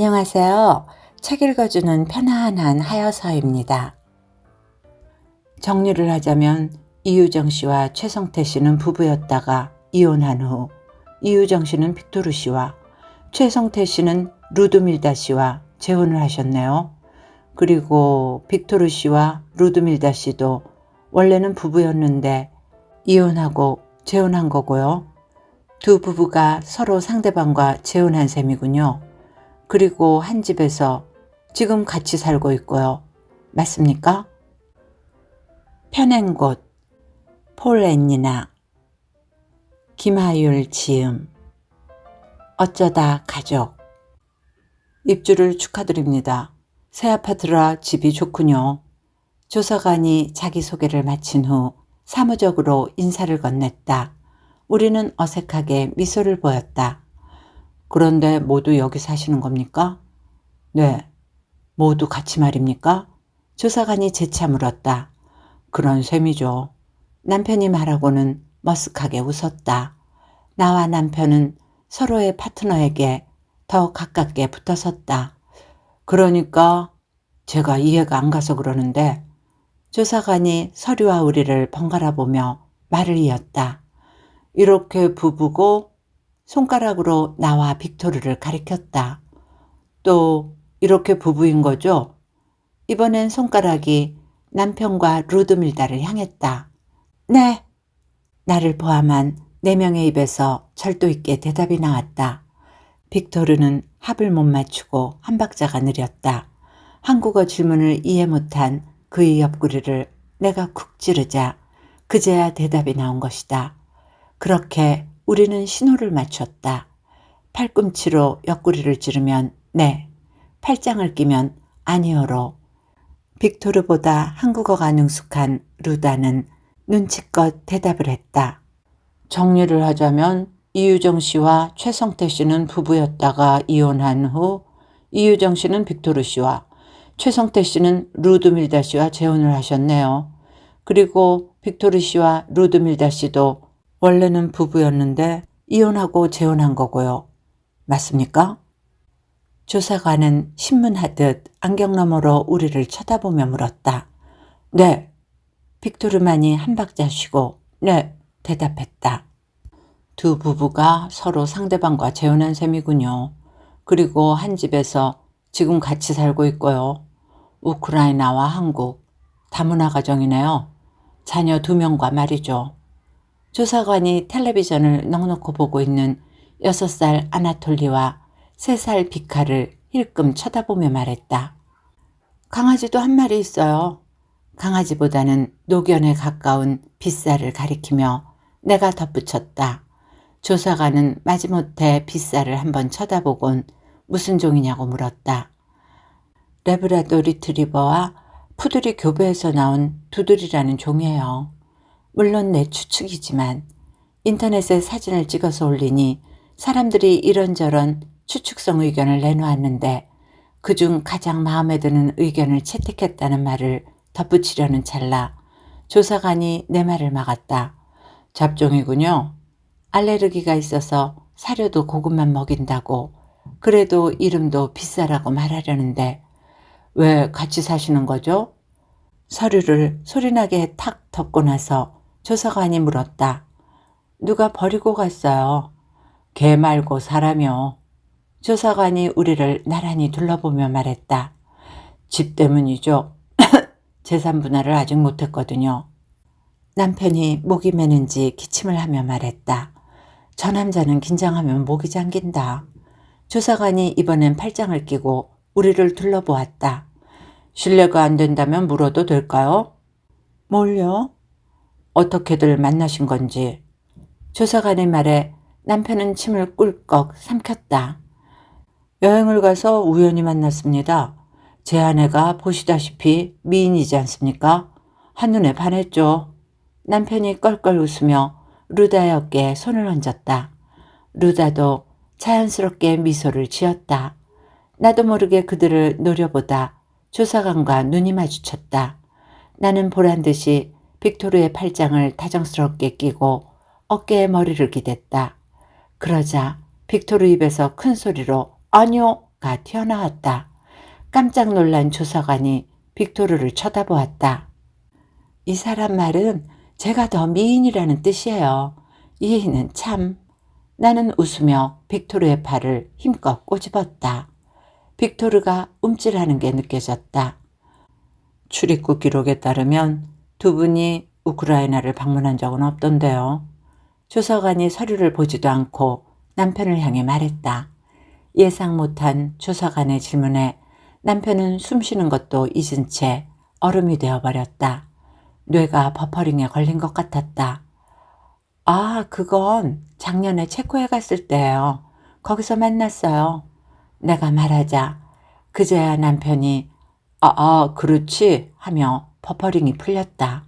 안녕하세요. 책 읽어주는 편안한 하여서입니다. 정리를 하자면 이유정 씨와 최성태 씨는 부부였다가 이혼한 후 이유정 씨는 빅토르 씨와 최성태 씨는 루드밀다 씨와 재혼을 하셨네요. 그리고 빅토르 씨와 루드밀다 씨도 원래는 부부였는데 이혼하고 재혼한 거고요. 두 부부가 서로 상대방과 재혼한 셈이군요. 그리고 한 집에서 지금 같이 살고 있고요. 맞습니까? 펴낸 곳, 폴 앤니나, 김하율 지음, 어쩌다 가족. 입주를 축하드립니다. 새 아파트라 집이 좋군요. 조사관이 자기소개를 마친 후 사무적으로 인사를 건넸다. 우리는 어색하게 미소를 보였다. 그런데 모두 여기 사시는 겁니까? 네. 모두 같이 말입니까? 조사관이 재차 물었다. 그런 셈이죠. 남편이 말하고는 머쓱하게 웃었다. 나와 남편은 서로의 파트너에게 더 가깝게 붙어섰다. 그러니까 제가 이해가 안 가서 그러는데 조사관이 서류와 의리를 번갈아 보며 말을 이었다. 이렇게 부부고 손가락으로 나와 빅토르를 가리켰다. 또 이렇게 부부인 거죠? 이번엔 손가락이 남편과 루드밀다를 향했다. 네. 나를 포함한 4명의 입에서 절도 있게 대답이 나왔다. 빅토르는 합을 못 맞추고 한 박자가 느렸다. 한국어 질문을 이해 못한 그의 옆구리를 내가 쿡 찌르자 그제야 대답이 나온 것이다. 그렇게 우리는 신호를 맞췄다. 팔꿈치로 옆구리를 찌르면 네, 팔짱을 끼면 아니요로. 빅토르보다 한국어가 능숙한 루다는 눈치껏 대답을 했다. 정리를 하자면 이유정 씨와 최성태 씨는 부부였다가 이혼한 후 이유정 씨는 빅토르 씨와 최성태 씨는 루드밀다 씨와 재혼을 하셨네요. 그리고 빅토르 씨와 루드밀다 씨도 원래는 부부였는데 이혼하고 재혼한 거고요. 맞습니까? 조사관은 신문하듯 안경 너머로 우리를 쳐다보며 물었다. 네. 빅토르만이 한 박자 쉬고 네 대답했다. 두 부부가 서로 상대방과 재혼한 셈이군요. 그리고 한 집에서 지금 같이 살고 있고요. 우크라이나와 한국, 다문화 가정이네요. 자녀 2명과 말이죠. 조사관이 텔레비전을 넉넉히 보고 있는 6살 아나톨리와 3살 비카를 힐끔 쳐다보며 말했다. 강아지도 한 마리 있어요. 강아지보다는 노견에 가까운 빗살을 가리키며 내가 덧붙였다. 조사관은 마지못해 빗살을 한번 쳐다보곤 무슨 종이냐고 물었다. 레브라도 리트리버와 푸들이 교배에서 나온 두들이라는 종이에요. 물론 내 추측이지만 인터넷에 사진을 찍어서 올리니 사람들이 이런저런 추측성 의견을 내놓았는데 그중 가장 마음에 드는 의견을 채택했다는 말을 덧붙이려는 찰나 조사관이 내 말을 막았다. 잡종이군요. 알레르기가 있어서 사료도 고급만 먹인다고 그래도 이름도 비싸라고 말하려는데 왜 같이 사시는 거죠? 서류를 소리나게 탁 덮고 나서 조사관이 물었다. 누가 버리고 갔어요. 개 말고 사람이요. 조사관이 우리를 나란히 둘러보며 말했다. 집 때문이죠. 재산 분할을 아직 못했거든요. 남편이 목이 메는지 기침을 하며 말했다. 저 남자는 긴장하면 목이 잠긴다. 조사관이 이번엔 팔짱을 끼고 우리를 둘러보았다. 실례가 안 된다면 물어도 될까요? 뭘요? 어떻게들 만나신 건지. 조사관의 말에 남편은 침을 꿀꺽 삼켰다. 여행을 가서 우연히 만났습니다. 제 아내가 보시다시피 미인이지 않습니까? 한눈에 반했죠. 남편이 껄껄 웃으며 루다의 어깨에 손을 얹었다. 루다도 자연스럽게 미소를 지었다. 나도 모르게 그들을 노려보다 조사관과 눈이 마주쳤다. 나는 보란듯이 빅토르의 팔짱을 다정스럽게 끼고 어깨에 머리를 기댔다. 그러자 빅토르 입에서 큰 소리로 아니요 가 튀어나왔다. 깜짝 놀란 조사관이 빅토르를 쳐다보았다. 이 사람 말은 제가 더 미인이라는 뜻이에요. 이인은 참. 나는 웃으며 빅토르의 팔을 힘껏 꼬집었다. 빅토르가 움찔하는 게 느껴졌다. 출입국 기록에 따르면 두 분이 우크라이나를 방문한 적은 없던데요. 조사관이 서류를 보지도 않고 남편을 향해 말했다. 예상 못한 조사관의 질문에 남편은 숨쉬는 것도 잊은 채 얼음이 되어버렸다. 뇌가 버퍼링에 걸린 것 같았다. 아, 그건 작년에 체코에 갔을 때예요. 거기서 만났어요. 내가 말하자 그제야 남편이 그렇지 하며 버퍼링이 풀렸다.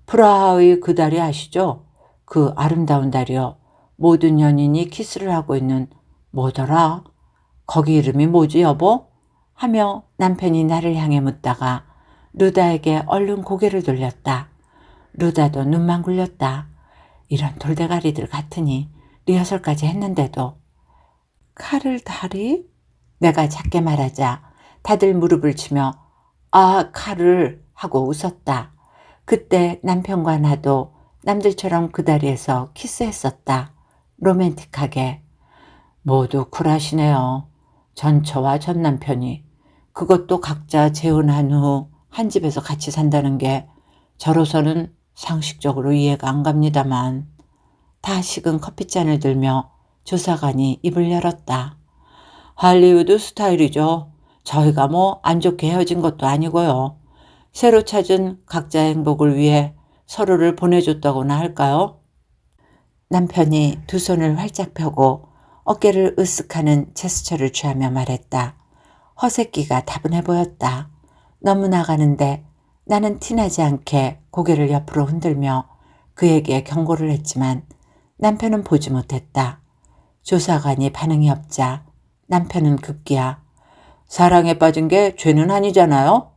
프라하의 그 다리 아시죠? 그 아름다운 다리요. 모든 연인이 키스를 하고 있는 뭐더라? 거기 이름이 뭐지 여보? 하며 남편이 나를 향해 묻다가 루다에게 얼른 고개를 돌렸다. 루다도 눈만 굴렸다. 이런 돌대가리들 같으니 리허설까지 했는데도. 칼을 다리? 내가 작게 말하자 다들 무릎을 치며 칼을 하고 웃었다. 그때 남편과 나도 남들처럼 그 다리에서 키스했었다. 로맨틱하게. 모두 쿨하시네요. 전처와 전 남편이. 그것도 각자 재혼한 후 한 집에서 같이 산다는 게 저로서는 상식적으로 이해가 안 갑니다만. 다 식은 커피잔을 들며 조사관이 입을 열었다. 할리우드 스타일이죠. 저희가 뭐 안 좋게 헤어진 것도 아니고요. 새로 찾은 각자의 행복을 위해 서로를 보내줬다고나 할까요? 남편이 두 손을 활짝 펴고 어깨를 으쓱하는 제스처를 취하며 말했다. 허세끼가 다분해 보였다. 너무 나가는데 나는 티나지 않게 고개를 옆으로 흔들며 그에게 경고를 했지만 남편은 보지 못했다. 조사관이 반응이 없자 남편은 급기야 사랑에 빠진 게 죄는 아니잖아요?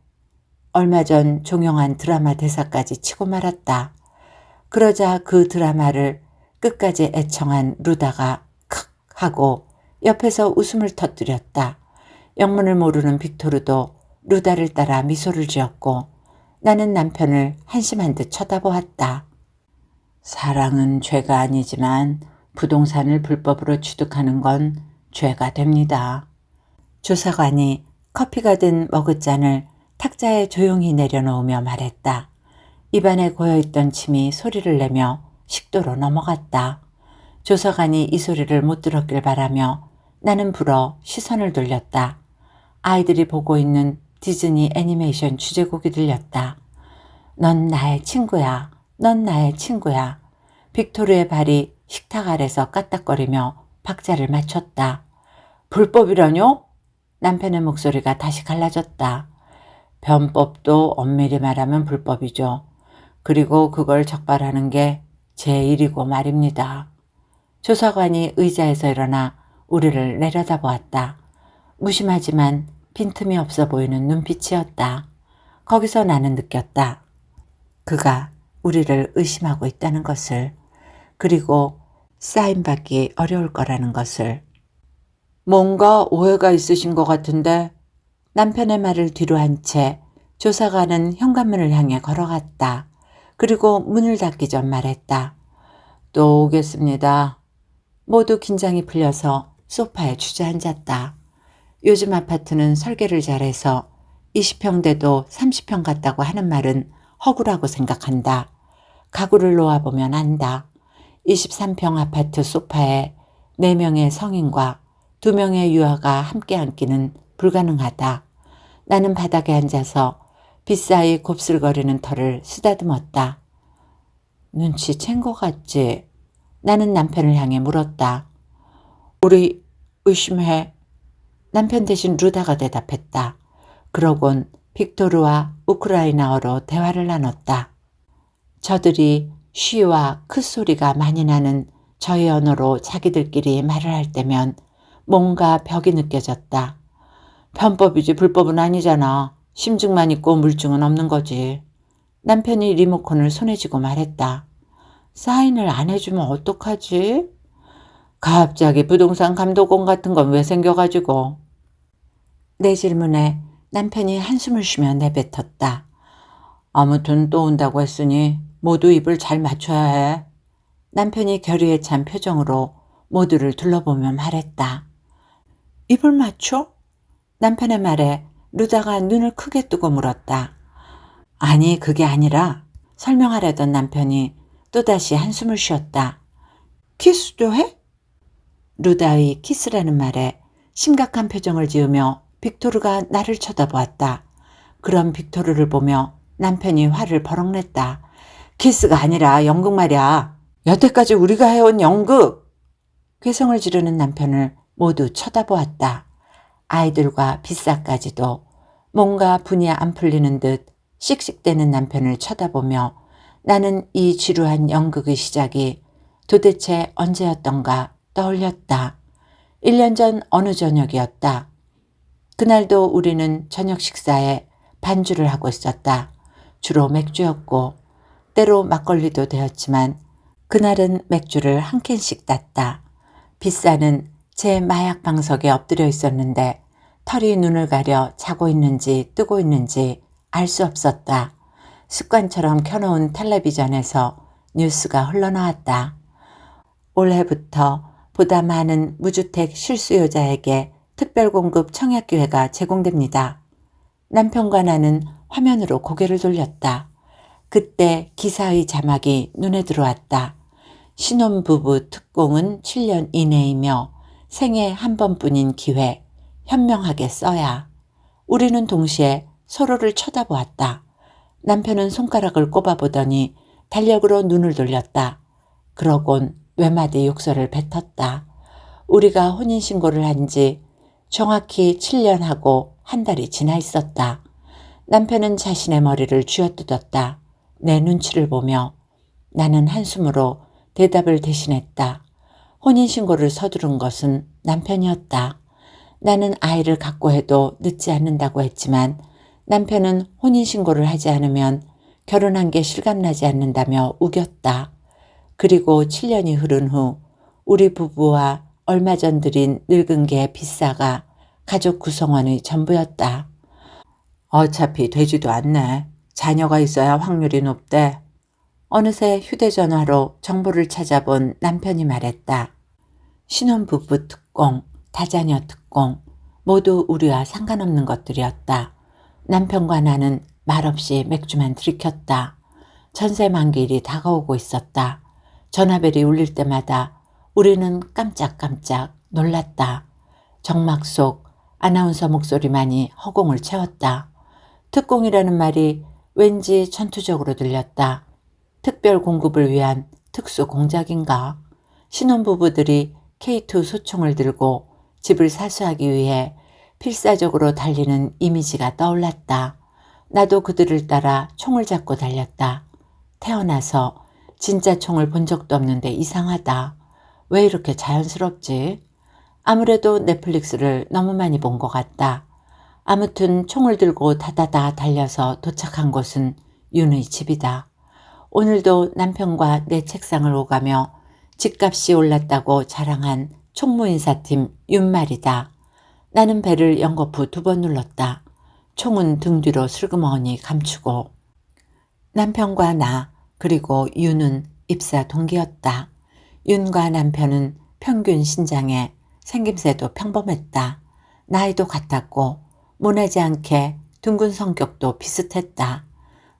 얼마 전 종영한 드라마 대사까지 치고 말았다. 그러자 그 드라마를 끝까지 애청한 루다가 크 하고 옆에서 웃음을 터뜨렸다. 영문을 모르는 빅토르도 루다를 따라 미소를 지었고 나는 남편을 한심한 듯 쳐다보았다. 사랑은 죄가 아니지만 부동산을 불법으로 취득하는 건 죄가 됩니다. 조사관이 커피가 든 머그잔을 탁자에 조용히 내려놓으며 말했다. 입안에 고여있던 침이 소리를 내며 식도로 넘어갔다. 조사관이 이 소리를 못 들었길 바라며 나는 불어 시선을 돌렸다. 아이들이 보고 있는 디즈니 애니메이션 주제곡이 들렸다. 넌 나의 친구야. 넌 나의 친구야. 빅토르의 발이 식탁 아래서 까딱거리며 박자를 맞췄다. 불법이라뇨? 남편의 목소리가 다시 갈라졌다. 변법도 엄밀히 말하면 불법이죠. 그리고 그걸 적발하는 게 제 일이고 말입니다. 조사관이 의자에서 일어나 우리를 내려다보았다. 무심하지만 빈틈이 없어 보이는 눈빛이었다. 거기서 나는 느꼈다. 그가 우리를 의심하고 있다는 것을, 그리고 사인받기 어려울 거라는 것을. 뭔가 오해가 있으신 것 같은데. 남편의 말을 뒤로 한 채 조사관은 현관문을 향해 걸어갔다. 그리고 문을 닫기 전 말했다. 또 오겠습니다. 모두 긴장이 풀려서 소파에 주저앉았다. 요즘 아파트는 설계를 잘해서 20평대도 30평 같다고 하는 말은 허구라고 생각한다. 가구를 놓아보면 안다. 23평 아파트 소파에 4명의 성인과 2명의 유아가 함께 앉기는 불가능하다. 나는 바닥에 앉아서 빗사이 곱슬거리는 털을 쓰다듬었다. 눈치챈 것 같지? 나는 남편을 향해 물었다. 우리 의심해. 남편 대신 루다가 대답했다. 그러곤 빅토르와 우크라이나어로 대화를 나눴다. 저들이 쉬와 크 소리가 많이 나는 저희 언어로 자기들끼리 말을 할 때면 뭔가 벽이 느껴졌다. 편법이지 불법은 아니잖아. 심증만 있고 물증은 없는 거지. 남편이 리모컨을 손에 쥐고 말했다. 사인을 안 해주면 어떡하지? 갑자기 부동산 감독원 같은 건 왜 생겨가지고. 내 질문에 남편이 한숨을 쉬며 내뱉었다. 아무튼 또 온다고 했으니 모두 입을 잘 맞춰야 해. 남편이 결의에 찬 표정으로 모두를 둘러보며 말했다. 입을 맞춰? 남편의 말에 루다가 눈을 크게 뜨고 물었다. 아니, 그게 아니라 설명하려던 남편이 또다시 한숨을 쉬었다. 키스도 해? 루다의 키스라는 말에 심각한 표정을 지으며 빅토르가 나를 쳐다보았다. 그런 빅토르를 보며 남편이 화를 버럭 냈다. 키스가 아니라 연극 말이야. 여태까지 우리가 해온 연극! 괴성을 지르는 남편을 모두 쳐다보았다. 아이들과 빗사까지도 뭔가 분이 안 풀리는 듯 씩씩대는 남편을 쳐다보며 나는 이 지루한 연극의 시작이 도대체 언제였던가 떠올렸다. 1년 전 어느 저녁이었다. 그날도 우리는 저녁 식사에 반주를 하고 있었다. 주로 맥주였고 때로 막걸리도 되었지만 그날은 맥주를 한 캔씩 땄다. 빗사는 제 마약 방석에 엎드려 있었는데 털이 눈을 가려 자고 있는지 뜨고 있는지 알 수 없었다. 습관처럼 켜놓은 텔레비전에서 뉴스가 흘러나왔다. 올해부터 보다 많은 무주택 실수요자에게 특별공급 청약기회가 제공됩니다. 남편과 나는 화면으로 고개를 돌렸다. 그때 기사의 자막이 눈에 들어왔다. 신혼부부 특공은 7년 이내이며 생애 한 번뿐인 기회, 현명하게 써야. 우리는 동시에 서로를 쳐다보았다. 남편은 손가락을 꼽아보더니 달력으로 눈을 돌렸다. 그러곤 외마디 욕설을 뱉었다. 우리가 혼인신고를 한 지 정확히 7년하고 한 달이 지나 있었다. 남편은 자신의 머리를 쥐어뜯었다. 내 눈치를 보며 나는 한숨으로 대답을 대신했다. 혼인신고를 서두른 것은 남편이었다. 나는 아이를 갖고 해도 늦지 않는다고 했지만 남편은 혼인신고를 하지 않으면 결혼한 게 실감나지 않는다며 우겼다. 그리고 7년이 흐른 후 우리 부부와 얼마 전 들인 늙은 개 빗사가 가족 구성원의 전부였다. 어차피 되지도 않네. 자녀가 있어야 확률이 높대. 어느새 휴대전화로 정보를 찾아본 남편이 말했다. 신혼부부 특공, 다자녀 특공, 모두 우리와 상관없는 것들이었다. 남편과 나는 말없이 맥주만 들이켰다. 전세 만기일이 다가오고 있었다. 전화벨이 울릴 때마다 우리는 깜짝깜짝 놀랐다. 정막 속 아나운서 목소리만이 허공을 채웠다. 특공이라는 말이 왠지 전투적으로 들렸다. 특별 공급을 위한 특수 공작인가? 신혼부부들이 K2 소총을 들고 집을 사수하기 위해 필사적으로 달리는 이미지가 떠올랐다. 나도 그들을 따라 총을 잡고 달렸다. 태어나서 진짜 총을 본 적도 없는데 이상하다. 왜 이렇게 자연스럽지? 아무래도 넷플릭스를 너무 많이 본 것 같다. 아무튼 총을 들고 다다다 달려서 도착한 곳은 윤의 집이다. 오늘도 남편과 내 책상을 오가며 집값이 올랐다고 자랑한 총무인사팀 윤말이다. 나는 배를 연거푸 2번 눌렀다. 총은 등 뒤로 슬그머니 감추고. 남편과 나 그리고 윤은 입사 동기였다. 윤과 남편은 평균 신장에 생김새도 평범했다. 나이도 같았고 모나지 않게 둥근 성격도 비슷했다.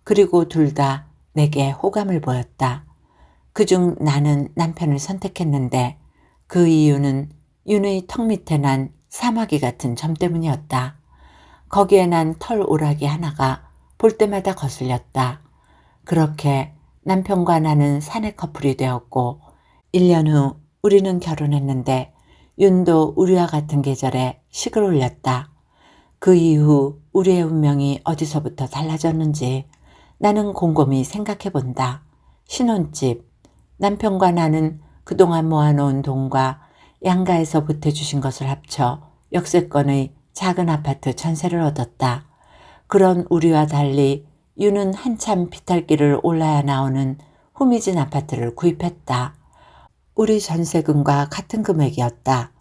그리고 둘 다 내게 호감을 보였다. 그중 나는 남편을 선택했는데 그 이유는 윤의 턱 밑에 난 사마귀 같은 점 때문이었다. 거기에 난 털 오라기 하나가 볼 때마다 거슬렸다. 그렇게 남편과 나는 사내 커플이 되었고 1년 후 우리는 결혼했는데 윤도 우리와 같은 계절에 식을 올렸다. 그 이후 우리의 운명이 어디서부터 달라졌는지 나는 곰곰이 생각해 본다. 신혼집, 남편과 나는 그동안 모아놓은 돈과 양가에서 보태주신 것을 합쳐 역세권의 작은 아파트 전세를 얻었다. 그런 우리와 달리 윤은 한참 비탈길을 올라야 나오는 후미진 아파트를 구입했다. 우리 전세금과 같은 금액이었다.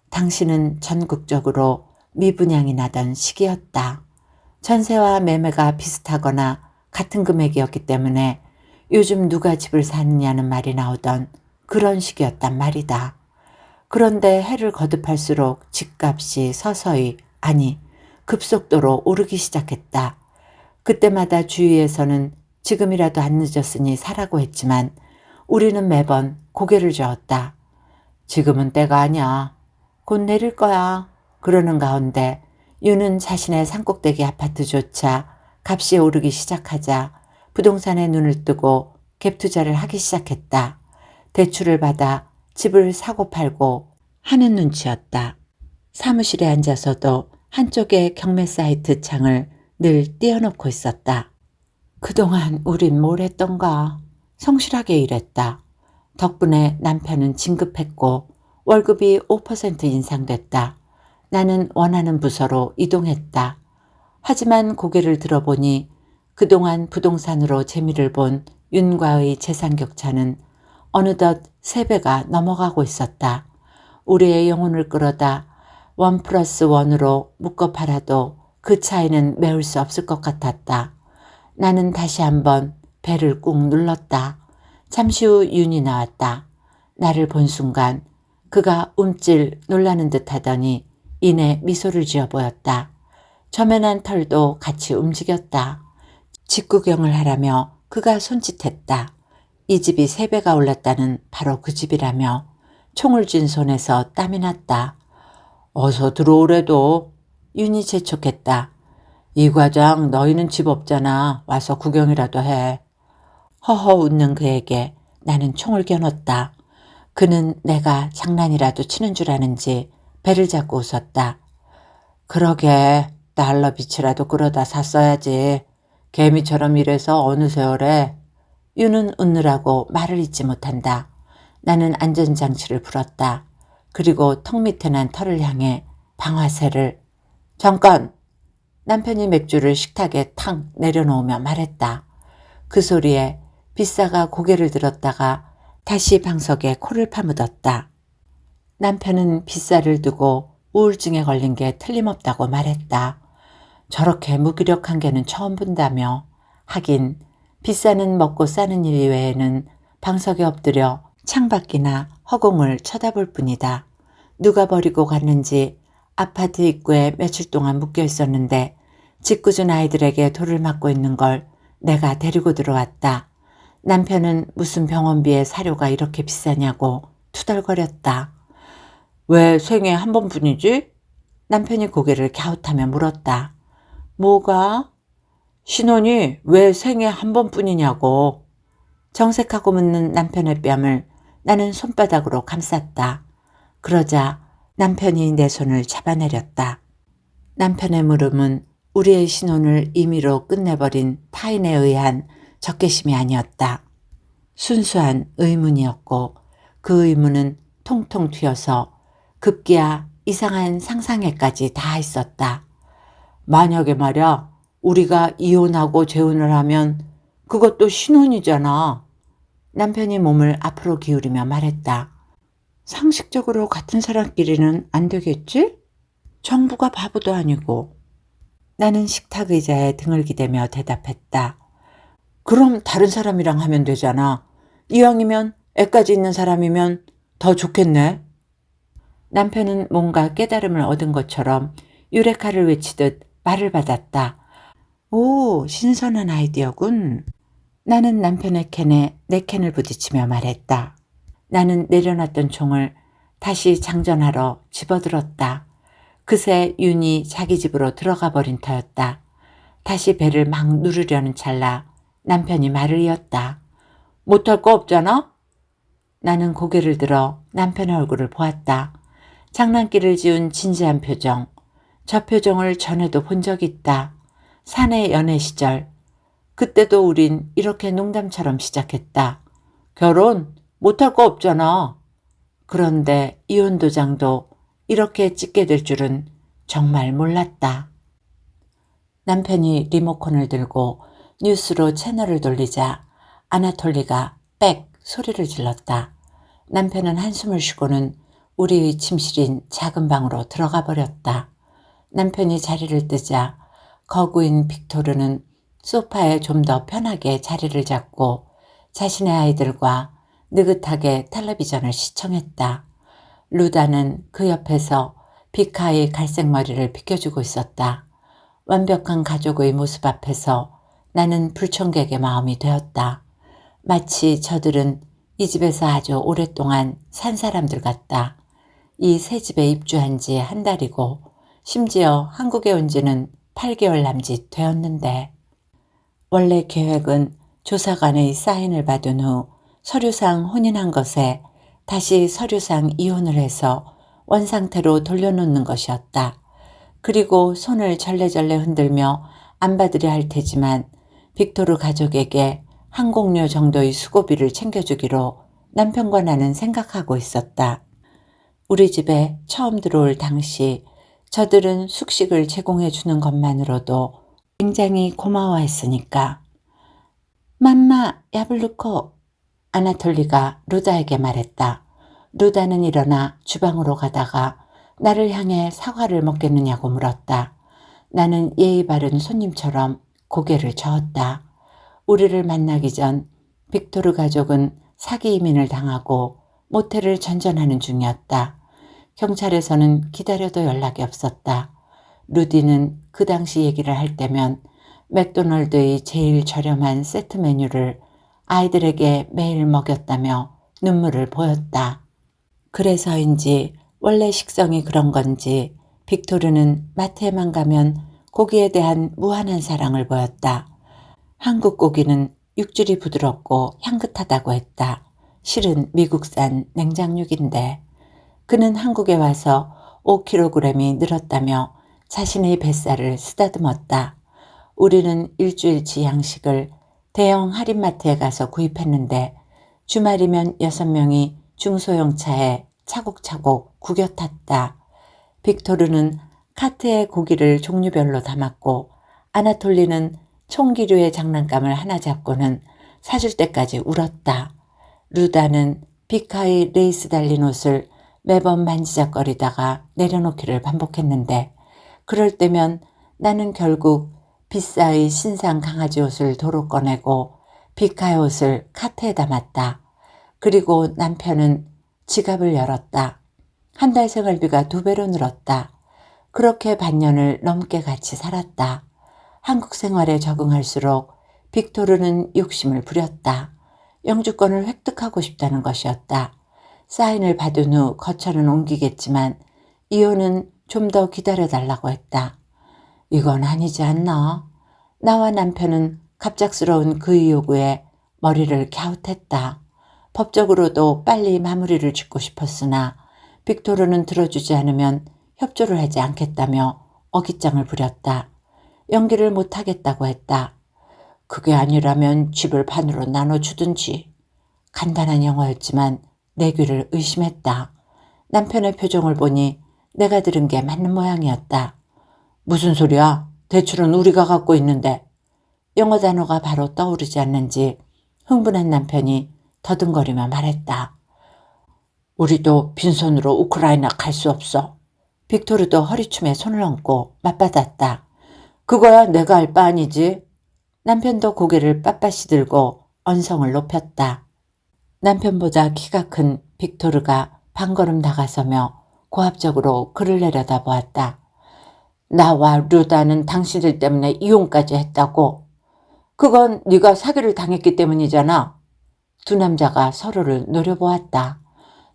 당신은 전국적으로 미분양이 나던 시기였다. 전세와 매매가 비슷하거나 같은 금액이었기 때문에 요즘 누가 집을 사느냐는 말이 나오던 그런 시기였단 말이다. 그런데 해를 거듭할수록 집값이 서서히, 아니 급속도로 오르기 시작했다. 그때마다 주위에서는 지금이라도 안 늦었으니 사라고 했지만 우리는 매번 고개를 저었다. 지금은 때가 아니야. 곧 내릴 거야. 그러는 가운데 유는 자신의 산꼭대기 아파트조차 값이 오르기 시작하자 부동산에 눈을 뜨고 갭 투자를 하기 시작했다. 대출을 받아 집을 사고 팔고 하는 눈치였다. 사무실에 앉아서도 한쪽에 경매 사이트 창을 늘 띄워놓고 있었다. 그동안 우린 뭘 했던가. 성실하게 일했다. 덕분에 남편은 진급했고 월급이 5% 인상됐다. 나는 원하는 부서로 이동했다. 하지만 고개를 들어보니 그동안 부동산으로 재미를 본 윤과의 재산 격차는 어느덧 3배가 넘어가고 있었다. 우리의 영혼을 끌어다 1+1으로 묶어 팔아도 그 차이는 메울 수 없을 것 같았다. 나는 다시 한번 배를 꾹 눌렀다. 잠시 후 윤이 나왔다. 나를 본 순간 그가 움찔 놀라는 듯 하더니 이내 미소를 지어 보였다. 저맨한 털도 같이 움직였다. 집 구경을 하라며 그가 손짓했다. 이 집이 3배가 올랐다는 바로 그 집이라며 총을 쥔 손에서 땀이 났다. 어서 들어오래도. 윤이 재촉했다. 이 과장 너희는 집 없잖아. 와서 구경이라도 해. 허허 웃는 그에게 나는 총을 겨눴다. 그는 내가 장난이라도 치는 줄 아는지 배를 잡고 웃었다. 그러게 달러 빛이라도 끌어다 샀어야지. 개미처럼 일해서 어느 세월에. 유는 웃느라고 말을 잇지 못한다. 나는 안전장치를 풀었다. 그리고 턱 밑에 난 털을 향해 방아쇠를. 잠깐! 남편이 맥주를 식탁에 탁 내려놓으며 말했다. 그 소리에 비싸가 고개를 들었다가 다시 방석에 코를 파묻었다. 남편은 비싸를 두고 우울증에 걸린 게 틀림없다고 말했다. 저렇게 무기력한 개는 처음 본다며. 하긴 비싸는 먹고 싸는 일 외에는 방석에 엎드려 창밖이나 허공을 쳐다볼 뿐이다. 누가 버리고 갔는지 아파트 입구에 며칠 동안 묶여 있었는데 짓궂은 아이들에게 돌을 맞고 있는 걸 내가 데리고 들어왔다. 남편은 무슨 병원비에 사료가 이렇게 비싸냐고 투덜거렸다. 왜 생애 한 번뿐이지? 남편이 고개를 갸웃하며 물었다. 뭐가? 신혼이 왜 생애 한 번뿐이냐고. 정색하고 묻는 남편의 뺨을 나는 손바닥으로 감쌌다. 그러자 남편이 내 손을 잡아내렸다. 남편의 물음은 우리의 신혼을 임의로 끝내버린 타인에 의한 적개심이 아니었다. 순수한 의문이었고 그 의문은 통통 튀어서 급기야 이상한 상상에까지 다 있었다. 만약에 말야 우리가 이혼하고 재혼을 하면 그것도 신혼이잖아. 남편이 몸을 앞으로 기울이며 말했다. 상식적으로 같은 사람끼리는 안 되겠지? 정부가 바보도 아니고. 나는 식탁 의자에 등을 기대며 대답했다. 그럼 다른 사람이랑 하면 되잖아. 이왕이면 애까지 있는 사람이면 더 좋겠네. 남편은 뭔가 깨달음을 얻은 것처럼 유레카를 외치듯 말을 받았다. 오, 신선한 아이디어군. 나는 남편의 캔에 내 캔을 부딪히며 말했다. 나는 내려놨던 총을 다시 장전하러 집어들었다. 그새 윤이 자기 집으로 들어가 버린 터였다. 다시 배를 막 누르려는 찰나 남편이 말을 이었다. 못할 거 없잖아? 나는 고개를 들어 남편의 얼굴을 보았다. 장난기를 지운 진지한 표정. 저 표정을 전에도 본 적 있다. 사내 연애 시절. 그때도 우린 이렇게 농담처럼 시작했다. 결혼? 못할 거 없잖아. 그런데 이혼 도장도 이렇게 찍게 될 줄은 정말 몰랐다. 남편이 리모컨을 들고 뉴스로 채널을 돌리자 아나톨리가 빽 소리를 질렀다. 남편은 한숨을 쉬고는 우리의 침실인 작은 방으로 들어가 버렸다. 남편이 자리를 뜨자 거구인 빅토르는 소파에 좀 더 편하게 자리를 잡고 자신의 아이들과 느긋하게 텔레비전을 시청했다. 루다는 그 옆에서 비카의 갈색 머리를 빗겨주고 있었다. 완벽한 가족의 모습 앞에서 나는 불청객의 마음이 되었다. 마치 저들은 이 집에서 아주 오랫동안 산 사람들 같다. 이 새 집에 입주한 지 한 달이고 심지어 한국에 온 지는 8개월 남짓 되었는데 원래 계획은 조사관의 사인을 받은 후 서류상 혼인한 것에 다시 서류상 이혼을 해서 원상태로 돌려놓는 것이었다. 그리고 손을 절레절레 흔들며 안 받으려 할 테지만 빅토르 가족에게 항공료 정도의 수고비를 챙겨주기로 남편과 나는 생각하고 있었다. 우리 집에 처음 들어올 당시 저들은 숙식을 제공해 주는 것만으로도 굉장히 고마워했으니까. 맘마 야블루코, 아나톨리가 루다에게 말했다. 루다는 일어나 주방으로 가다가 나를 향해 사과를 먹겠느냐고 물었다. 나는 예의 바른 손님처럼 고개를 저었다. 우리를 만나기 전 빅토르 가족은 사기 이민을 당하고 모텔을 전전하는 중이었다. 경찰에서는 기다려도 연락이 없었다. 루디는 그 당시 얘기를 할 때면 맥도널드의 제일 저렴한 세트 메뉴를 아이들에게 매일 먹였다며 눈물을 보였다. 그래서인지 원래 식성이 그런 건지 빅토르는 마트에만 가면 고기에 대한 무한한 사랑을 보였다. 한국 고기는 육질이 부드럽고 향긋하다고 했다. 실은 미국산 냉장육인데 그는 한국에 와서 5kg이 늘었다며 자신의 뱃살을 쓰다듬었다. 우리는 일주일치 양식을 대형 할인마트에 가서 구입했는데 주말이면 6명이 중소형 차에 차곡차곡 구겨 탔다. 빅토르는 카트에 고기를 종류별로 담았고 아나톨리는 총기류의 장난감을 하나 잡고는 사줄 때까지 울었다. 루다는 비카의 레이스 달린 옷을 매번 만지작거리다가 내려놓기를 반복했는데 그럴 때면 나는 결국 비싸의 신상 강아지 옷을 도로 꺼내고 비카의 옷을 카트에 담았다. 그리고 남편은 지갑을 열었다. 한 달 생활비가 2배로 늘었다. 그렇게 반년을 넘게 같이 살았다. 한국 생활에 적응할수록 빅토르는 욕심을 부렸다. 영주권을 획득하고 싶다는 것이었다. 사인을 받은 후 거처는 옮기겠지만 이혼은 좀 더 기다려달라고 했다. 이건 아니지 않나? 나와 남편은 갑작스러운 그의 요구에 머리를 갸웃했다. 법적으로도 빨리 마무리를 짓고 싶었으나 빅토르는 들어주지 않으면 협조를 하지 않겠다며 어깃장을 부렸다. 연기를 못하겠다고 했다. 그게 아니라면 집을 반으로 나눠주든지. 간단한 영어였지만 내 귀를 의심했다. 남편의 표정을 보니 내가 들은 게 맞는 모양이었다. 무슨 소리야? 대출은 우리가 갖고 있는데. 영어 단어가 바로 떠오르지 않는지 흥분한 남편이 더듬거리며 말했다. 우리도 빈손으로 우크라이나 갈 수 없어. 빅토르도 허리춤에 손을 얹고 맞받았다. 그거야 내가 할 바 아니지. 남편도 고개를 빳빳이 들고 언성을 높였다. 남편보다 키가 큰 빅토르가 반걸음 다가서며 고압적으로 그를 내려다보았다. 나와 루다는 당신들 때문에 이혼까지 했다고. 그건 네가 사기를 당했기 때문이잖아. 두 남자가 서로를 노려보았다.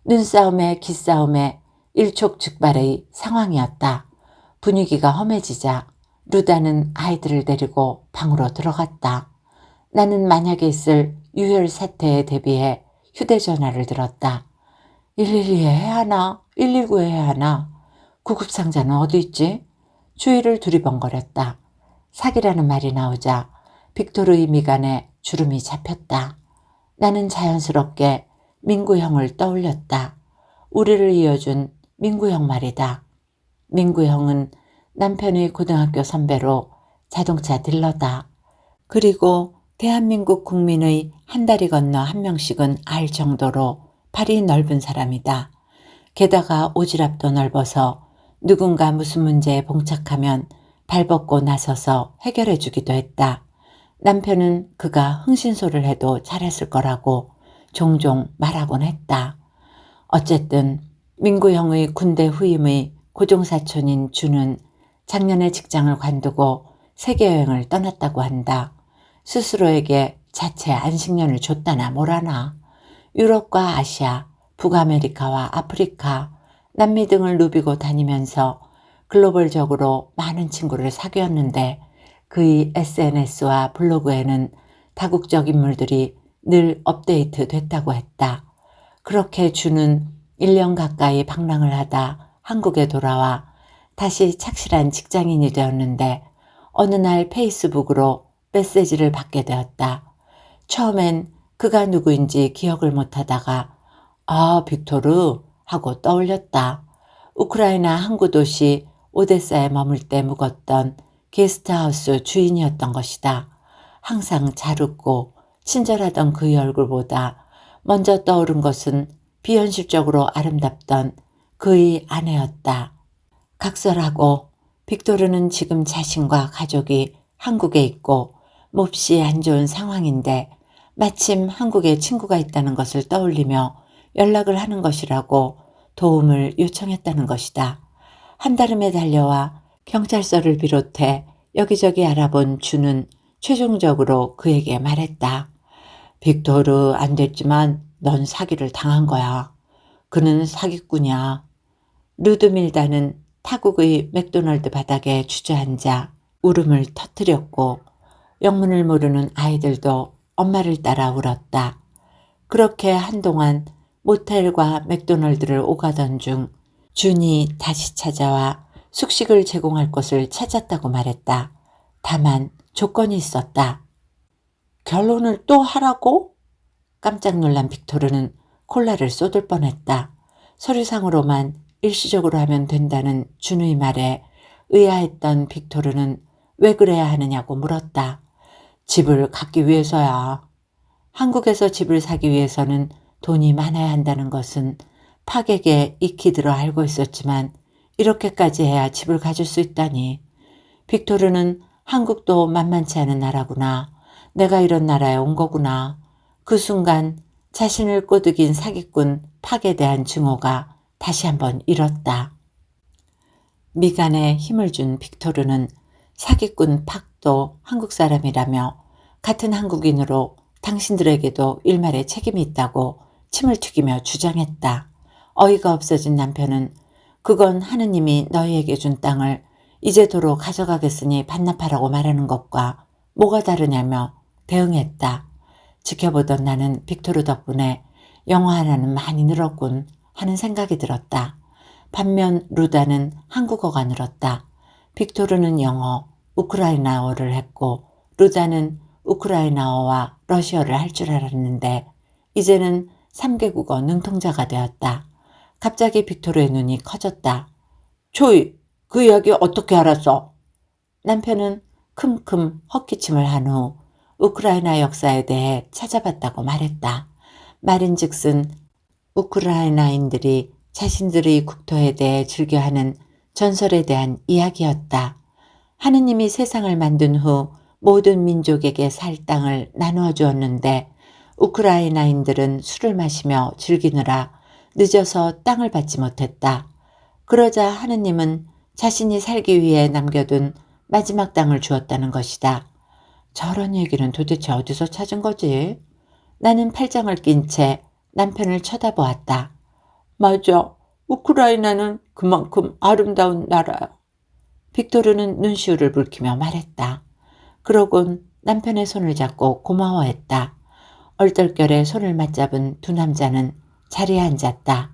눈싸움에 기싸움에 일촉즉발의 상황이었다. 분위기가 험해지자 루다는 아이들을 데리고 방으로 들어갔다. 나는 만약에 있을 유혈 사태에 대비해 휴대전화를 들었다. 112에 해야 하나? 119에 해야 하나? 구급상자는 어디 있지? 주위를 두리번거렸다. 사기라는 말이 나오자 빅토르의 미간에 주름이 잡혔다. 나는 자연스럽게 민구 형을 떠올렸다. 우리를 이어준 민구 형 말이다. 민구 형은 남편의 고등학교 선배로 자동차 딜러다. 그리고 대한민국 국민의 한 다리 건너 한 명씩은 알 정도로 팔이 넓은 사람이다. 게다가 오지랖도 넓어서 누군가 무슨 문제에 봉착하면 발벗고 나서서 해결해 주기도 했다. 남편은 그가 흥신소를 해도 잘했을 거라고 종종 말하곤 했다. 어쨌든 민구 형의 군대 후임의 고종사촌인 주는 작년에 직장을 관두고 세계여행을 떠났다고 한다. 스스로에게 자체 안식년을 줬다나 뭐라나. 유럽과 아시아, 북아메리카와 아프리카, 남미 등을 누비고 다니면서 글로벌적으로 많은 친구를 사귀었는데 그의 SNS와 블로그에는 다국적 인물들이 늘 업데이트 됐다고 했다. 그렇게 주는 1년 가까이 방랑을 하다 한국에 돌아와 다시 착실한 직장인이 되었는데 어느 날 페이스북으로 메시지를 받게 되었다. 처음엔 그가 누구인지 기억을 못하다가 아, 빅토르 하고 떠올렸다. 우크라이나 항구 도시 오데사에 머물 때 묵었던 게스트하우스 주인이었던 것이다. 항상 잘 웃고 친절하던 그의 얼굴보다 먼저 떠오른 것은 비현실적으로 아름답던 그의 아내였다. 각설하고 빅토르는 지금 자신과 가족이 한국에 있고 몹시 안 좋은 상황인데 마침 한국에 친구가 있다는 것을 떠올리며 연락을 하는 것이라고 도움을 요청했다는 것이다. 한달음에 달려와 경찰서를 비롯해 여기저기 알아본 주는 최종적으로 그에게 말했다. 빅토르 안 됐지만 넌 사기를 당한 거야. 그는 사기꾼이야. 루드밀다는 타국의 맥도널드 바닥에 주저앉아 울음을 터뜨렸고 영문을 모르는 아이들도 엄마를 따라 울었다. 그렇게 한동안 모텔과 맥도널드를 오가던 중 준이 다시 찾아와 숙식을 제공할 곳을 찾았다고 말했다. 다만 조건이 있었다. 결혼을 또 하라고? 깜짝 놀란 빅토르는 콜라를 쏟을 뻔했다. 서류상으로만 일시적으로 하면 된다는 준의 말에 의아했던 빅토르는 왜 그래야 하느냐고 물었다. 집을 갖기 위해서야. 한국에서 집을 사기 위해서는 돈이 많아야 한다는 것은 팍에게 익히 들어 알고 있었지만 이렇게까지 해야 집을 가질 수 있다니. 빅토르는 한국도 만만치 않은 나라구나. 내가 이런 나라에 온 거구나. 그 순간 자신을 꼬드긴 사기꾼 팍에 대한 증오가 다시 한번 일었다. 미간에 힘을 준 빅토르는 사기꾼 팍도 한국 사람이라며 같은 한국인으로 당신들에게도 일말의 책임이 있다고 침을 튀기며 주장했다. 어이가 없어진 남편은 그건 하느님이 너희에게 준 땅을 이제도록 가져가겠으니 반납하라고 말하는 것과 뭐가 다르냐며 대응했다. 지켜보던 나는 빅토르 덕분에 영어 하나는 많이 늘었군 하는 생각이 들었다. 반면 루다는 한국어가 늘었다. 빅토르는 영어, 우크라이나어를 했고 루다는 우크라이나어와 러시아어를 할 줄 알았는데 이제는 3개국어 능통자가 되었다. 갑자기 빅토르의 눈이 커졌다. 조이, 그 이야기 어떻게 알았어? 남편은 큼큼 헛기침을 한 후 우크라이나 역사에 대해 찾아봤다고 말했다. 말인즉슨 우크라이나인들이 자신들의 국토에 대해 즐겨하는 전설에 대한 이야기였다. 하느님이 세상을 만든 후 모든 민족에게 살 땅을 나누어 주었는데 우크라이나인들은 술을 마시며 즐기느라 늦어서 땅을 받지 못했다. 그러자 하느님은 자신이 살기 위해 남겨둔 마지막 땅을 주었다는 것이다. 저런 얘기는 도대체 어디서 찾은 거지? 나는 팔짱을 낀 채 남편을 쳐다보았다. 맞아. 우크라이나는 그만큼 아름다운 나라야. 빅토르는 눈시울을 붉히며 말했다. 그러곤 남편의 손을 잡고 고마워했다. 얼떨결에 손을 맞잡은 두 남자는 자리에 앉았다.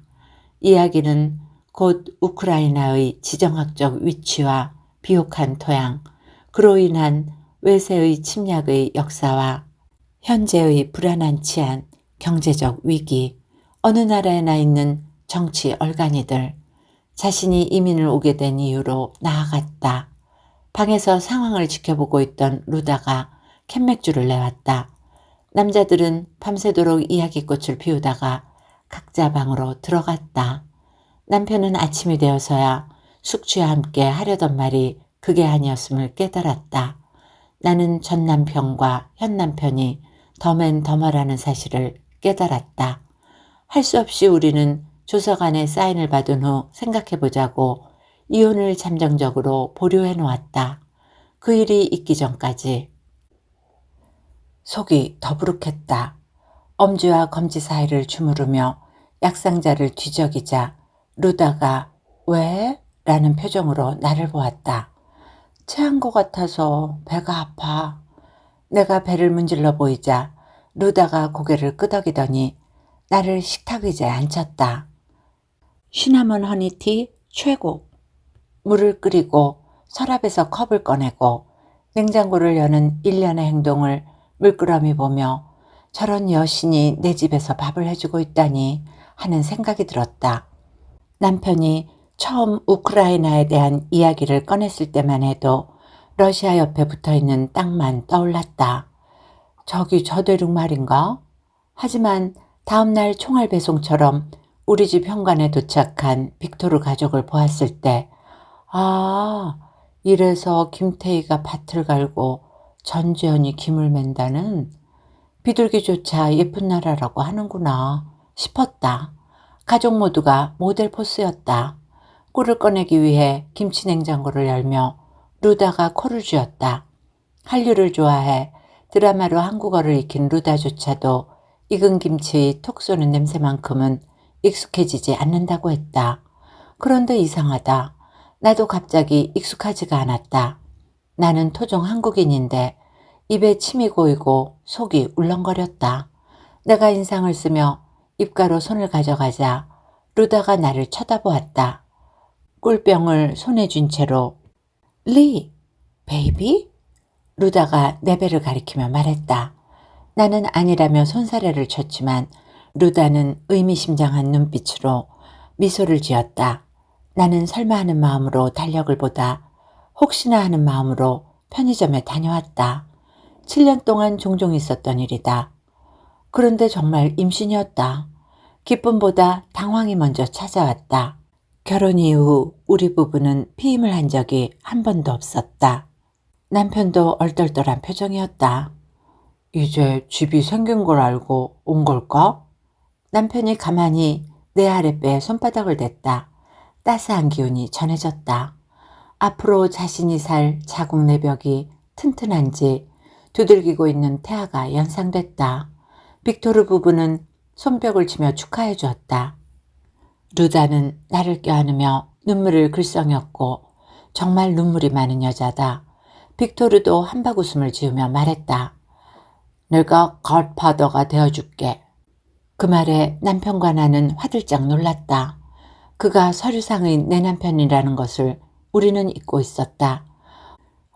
이야기는 곧 우크라이나의 지정학적 위치와 비옥한 토양, 그로 인한 외세의 침략의 역사와 현재의 불안한 치안, 경제적 위기, 어느 나라에나 있는 정치 얼간이들, 자신이 이민을 오게 된 이유로 나아갔다. 방에서 상황을 지켜보고 있던 루다가 캔맥주를 내왔다. 남자들은 밤새도록 이야기꽃을 피우다가 각자 방으로 들어갔다. 남편은 아침이 되어서야 숙취와 함께 하려던 말이 그게 아니었음을 깨달았다. 나는 전 남편과 현 남편이 더맨더머라는 사실을 깨달았다. 할 수 없이 우리는 조서관에 사인을 받은 후 생각해보자고 이혼을 잠정적으로 보류해 놓았다. 그 일이 있기 전까지. 속이 더부룩했다. 엄지와 검지 사이를 주무르며 약상자를 뒤적이자 루다가 왜? 라는 표정으로 나를 보았다. 체한 것 같아서 배가 아파. 내가 배를 문질러 보이자 루다가 고개를 끄덕이더니 나를 식탁 의자에 앉혔다. 시나몬 허니티 최고. 물을 끓이고 서랍에서 컵을 꺼내고 냉장고를 여는 일련의 행동을 물끄러미 보며 저런 여신이 내 집에서 밥을 해주고 있다니 하는 생각이 들었다. 남편이 처음 우크라이나에 대한 이야기를 꺼냈을 때만 해도 러시아 옆에 붙어있는 땅만 떠올랐다. 저기 저 대륙 말인가? 하지만 다음날 총알 배송처럼 우리 집 현관에 도착한 빅토르 가족을 보았을 때 아, 이래서 김태희가 밭을 갈고 전지현이 김을 맨다는 비둘기조차 예쁜 나라라고 하는구나 싶었다. 가족 모두가 모델 포스였다. 꿀을 꺼내기 위해 김치 냉장고를 열며 루다가 코를 쥐었다. 한류를 좋아해 드라마로 한국어를 익힌 루다조차도 익은 김치의 톡 쏘는 냄새만큼은 익숙해지지 않는다고 했다. 그런데 이상하다. 나도 갑자기 익숙하지가 않았다. 나는 토종 한국인인데 입에 침이 고이고 속이 울렁거렸다. 내가 인상을 쓰며 입가로 손을 가져가자 루다가 나를 쳐다보았다. 꿀병을 손에 쥔 채로 리, 베이비? 루다가 내 배를 가리키며 말했다. 나는 아니라며 손사래를 쳤지만 루다는 의미심장한 눈빛으로 미소를 지었다. 나는 설마 하는 마음으로 달력을 보다 혹시나 하는 마음으로 편의점에 다녀왔다. 7년 동안 종종 있었던 일이다. 그런데 정말 임신이었다. 기쁨보다 당황이 먼저 찾아왔다. 결혼 이후 우리 부부는 피임을 한 적이 한 번도 없었다. 남편도 얼떨떨한 표정이었다. 이제 집이 생긴 걸 알고 온 걸까? 남편이 가만히 내 아랫배에 손바닥을 댔다. 따스한 기운이 전해졌다. 앞으로 자신이 살 자국 내벽이 튼튼한지 두들기고 있는 태아가 연상됐다. 빅토르 부부는 손뼉을 치며 축하해 주었다. 루다는 나를 껴안으며 눈물을 글썽였고 정말 눈물이 많은 여자다. 빅토르도 한바구음을 지으며 말했다. 내가 갓파더가 되어줄게. 그 말에 남편과 나는 화들짝 놀랐다. 그가 서류상의 내 남편이라는 것을 우리는 잊고 있었다.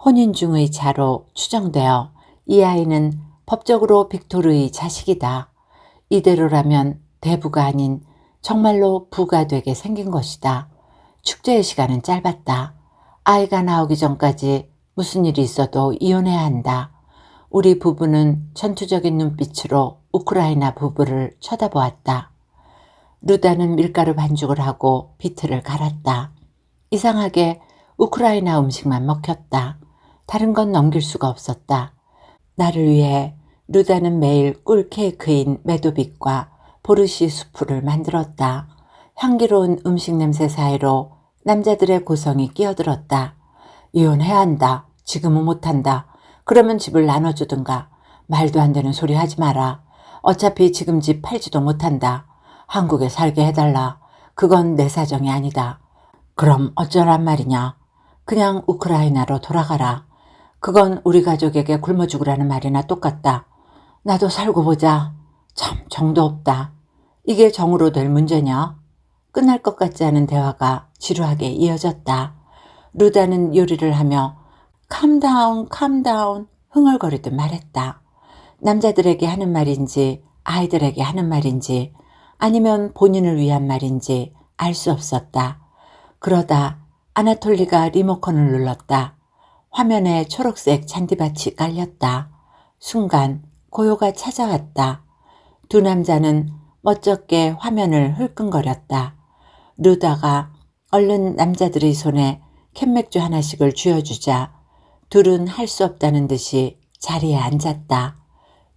혼인 중의 자로 추정되어 이 아이는 법적으로 빅토르의 자식이다. 이대로라면 대부가 아닌 정말로 부가 되게 생긴 것이다. 축제의 시간은 짧았다. 아이가 나오기 전까지 무슨 일이 있어도 이혼해야 한다. 우리 부부는 전투적인 눈빛으로 우크라이나 부부를 쳐다보았다. 루다는 밀가루 반죽을 하고 비트를 갈았다. 이상하게 우크라이나 음식만 먹혔다. 다른 건 넘길 수가 없었다. 나를 위해 루다는 매일 꿀 케이크인 메도빅과 보르시 수프를 만들었다. 향기로운 음식 냄새 사이로 남자들의 고성이 끼어들었다. 이혼해야 한다. 지금은 못한다. 그러면 집을 나눠주든가. 말도 안 되는 소리 하지 마라. 어차피 지금 집 팔지도 못한다. 한국에 살게 해달라. 그건 내 사정이 아니다. 그럼 어쩌란 말이냐. 그냥 우크라이나로 돌아가라. 그건 우리 가족에게 굶어 죽으라는 말이나 똑같다. 나도 살고 보자. 참 정도 없다. 이게 정으로 될 문제냐? 끝날 것 같지 않은 대화가 지루하게 이어졌다. 루다는 요리를 하며 캄다운 캄다운 흥얼거리듯 말했다. 남자들에게 하는 말인지 아이들에게 하는 말인지 아니면 본인을 위한 말인지 알 수 없었다. 그러다 아나톨리가 리모컨을 눌렀다. 화면에 초록색 잔디밭이 깔렸다. 순간 고요가 찾아왔다. 두 남자는 멋쩍게 화면을 흘끔거렸다. 루다가 얼른 남자들의 손에 캔맥주 하나씩을 쥐어주자 둘은 할 수 없다는 듯이 자리에 앉았다.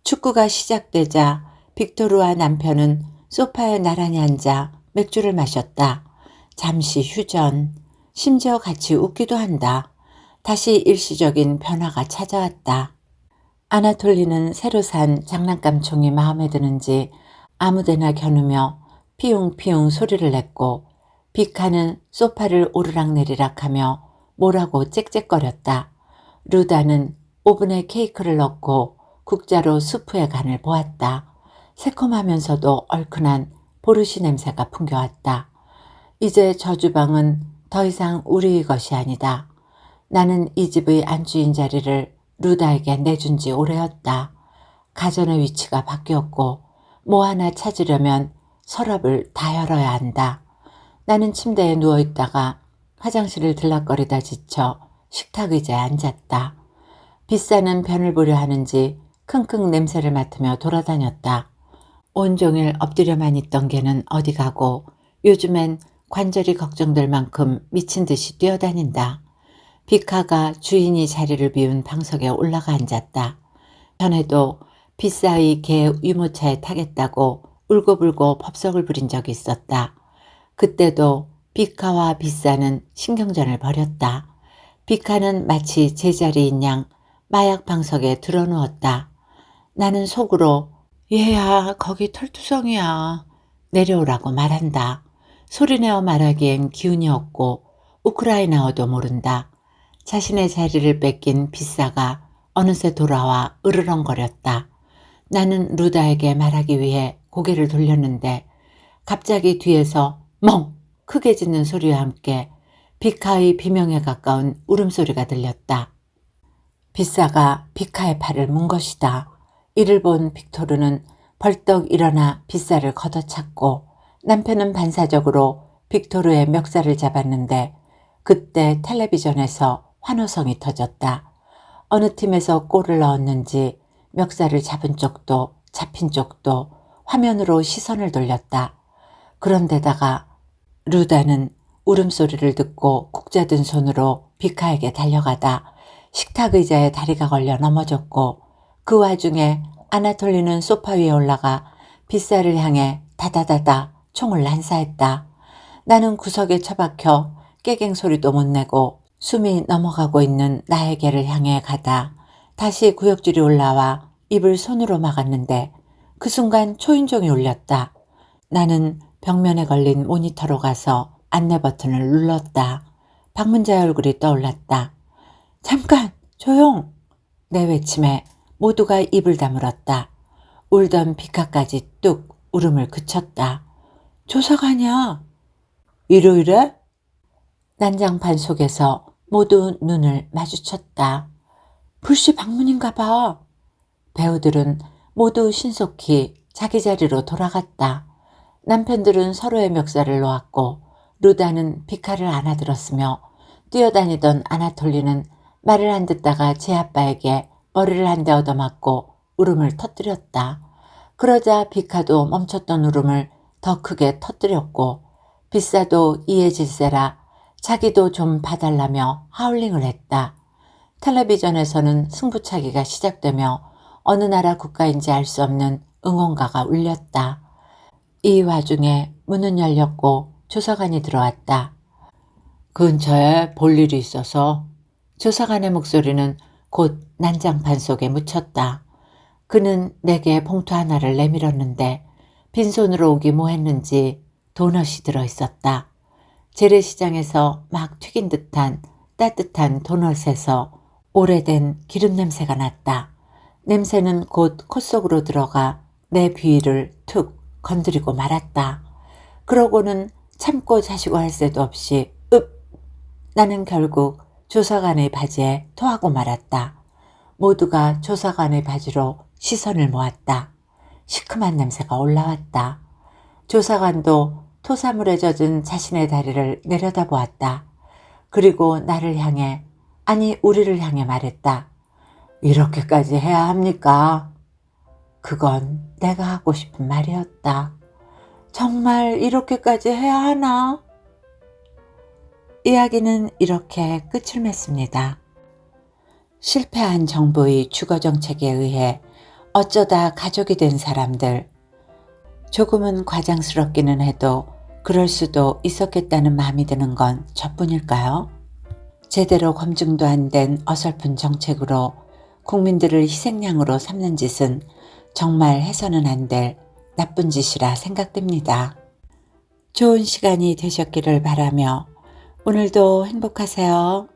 축구가 시작되자 빅토르와 남편은 소파에 나란히 앉아 맥주를 마셨다. 잠시 휴전, 심지어 같이 웃기도 한다. 다시 일시적인 변화가 찾아왔다. 아나톨리는 새로 산 장난감 총이 마음에 드는지 아무데나 겨누며 피웅피웅 소리를 냈고 비카는 소파를 오르락내리락하며 뭐라고 짹짹거렸다. 루다는 오븐에 케이크를 넣고 국자로 수프의 간을 보았다. 새콤하면서도 얼큰한 보르시 냄새가 풍겨왔다. 이제 저 주방은 더 이상 우리의 것이 아니다. 나는 이 집의 안주인 자리를 루다에게 내준 지 오래였다. 가전의 위치가 바뀌었고 뭐 하나 찾으려면 서랍을 다 열어야 한다. 나는 침대에 누워있다가 화장실을 들락거리다 지쳐 식탁 의자에 앉았다. 비싸는 변을 보려 하는지 킁킁 냄새를 맡으며 돌아다녔다. 온종일 엎드려만 있던 개는 어디 가고 요즘엔 관절이 걱정될 만큼 미친 듯이 뛰어다닌다. 비카가 주인이 자리를 비운 방석에 올라가 앉았다. 전에도 비싸의 개 유모차에 타겠다고 울고불고 법석을 부린 적이 있었다. 그때도 비카와 비싸는 신경전을 벌였다. 비카는 마치 제자리인 양 마약 방석에 드러누웠다. 나는 속으로 얘야 거기 털투성이야 내려오라고 말한다. 소리내어 말하기엔 기운이 없고 우크라이나어도 모른다. 자신의 자리를 뺏긴 비싸가 어느새 돌아와 으르렁거렸다. 나는 루다에게 말하기 위해 고개를 돌렸는데 갑자기 뒤에서 멍! 크게 짖는 소리와 함께 비카의 비명에 가까운 울음소리가 들렸다. 비싸가 비카의 팔을 문 것이다. 이를 본 빅토르는 벌떡 일어나 비싸를 걷어찼고 남편은 반사적으로 빅토르의 멱살을 잡았는데 그때 텔레비전에서 환호성이 터졌다. 어느 팀에서 골을 넣었는지 멱살을 잡은 쪽도 잡힌 쪽도 화면으로 시선을 돌렸다. 그런데다가 루다는 울음소리를 듣고 국자 든 손으로 비카에게 달려가다 식탁 의자에 다리가 걸려 넘어졌고 그 와중에 아나톨리는 소파 위에 올라가 비싸를 향해 다다다다 총을 난사했다. 나는 구석에 처박혀 깨갱 소리도 못 내고 숨이 넘어가고 있는 나에게를 향해 가다 다시 구역질이 올라와 입을 손으로 막았는데 그 순간 초인종이 울렸다. 나는 벽면에 걸린 모니터로 가서 안내 버튼을 눌렀다. 방문자의 얼굴이 떠올랐다. 잠깐! 조용! 내 외침에 모두가 입을 다물었다. 울던 비카까지 뚝 울음을 그쳤다. 조사관이야. 일요일에? 난장판 속에서 모두 눈을 마주쳤다. 불시 방문인가 봐. 배우들은 모두 신속히 자기 자리로 돌아갔다. 남편들은 서로의 멱살을 놓았고 루다는 비카를 안아들었으며 뛰어다니던 아나톨리는 말을 안 듣다가 제 아빠에게 머리를 한 대 얻어맞고 울음을 터뜨렸다. 그러자 비카도 멈췄던 울음을 더 크게 터뜨렸고 비싸도 이에 질세라 자기도 좀 봐달라며 하울링을 했다. 텔레비전에서는 승부차기가 시작되며 어느 나라 국가인지 알 수 없는 응원가가 울렸다. 이 와중에 문은 열렸고 조사관이 들어왔다. 근처에 볼 일이 있어서. 조사관의 목소리는 곧 난장판 속에 묻혔다. 그는 내게 봉투 하나를 내밀었는데 빈손으로 오기 뭐했는지 도넛이 들어있었다. 재래시장에서 막 튀긴 듯한 따뜻한 도넛에서 오래된 기름 냄새가 났다. 냄새는 곧 콧 속으로 들어가 내 비위를 툭 건드리고 말았다. 그러고는 참고 자시고 할 새도 없이 나는 결국 조사관의 바지에 토하고 말았다. 모두가 조사관의 바지로 시선을 모았다. 시큼한 냄새가 올라왔다. 조사관도 토사물에 젖은 자신의 다리를 내려다보았다. 그리고 나를 향해, 아니 우리를 향해 말했다. 이렇게까지 해야 합니까? 그건 내가 하고 싶은 말이었다. 정말 이렇게까지 해야 하나? 이야기는 이렇게 끝을 맺습니다. 실패한 정부의 주거 정책에 의해 어쩌다 가족이 된 사람들, 조금은 과장스럽기는 해도 그럴 수도 있었겠다는 마음이 드는 건 저뿐일까요? 제대로 검증도 안 된 어설픈 정책으로 국민들을 희생양으로 삼는 짓은 정말 해서는 안 될 나쁜 짓이라 생각됩니다. 좋은 시간이 되셨기를 바라며 오늘도 행복하세요.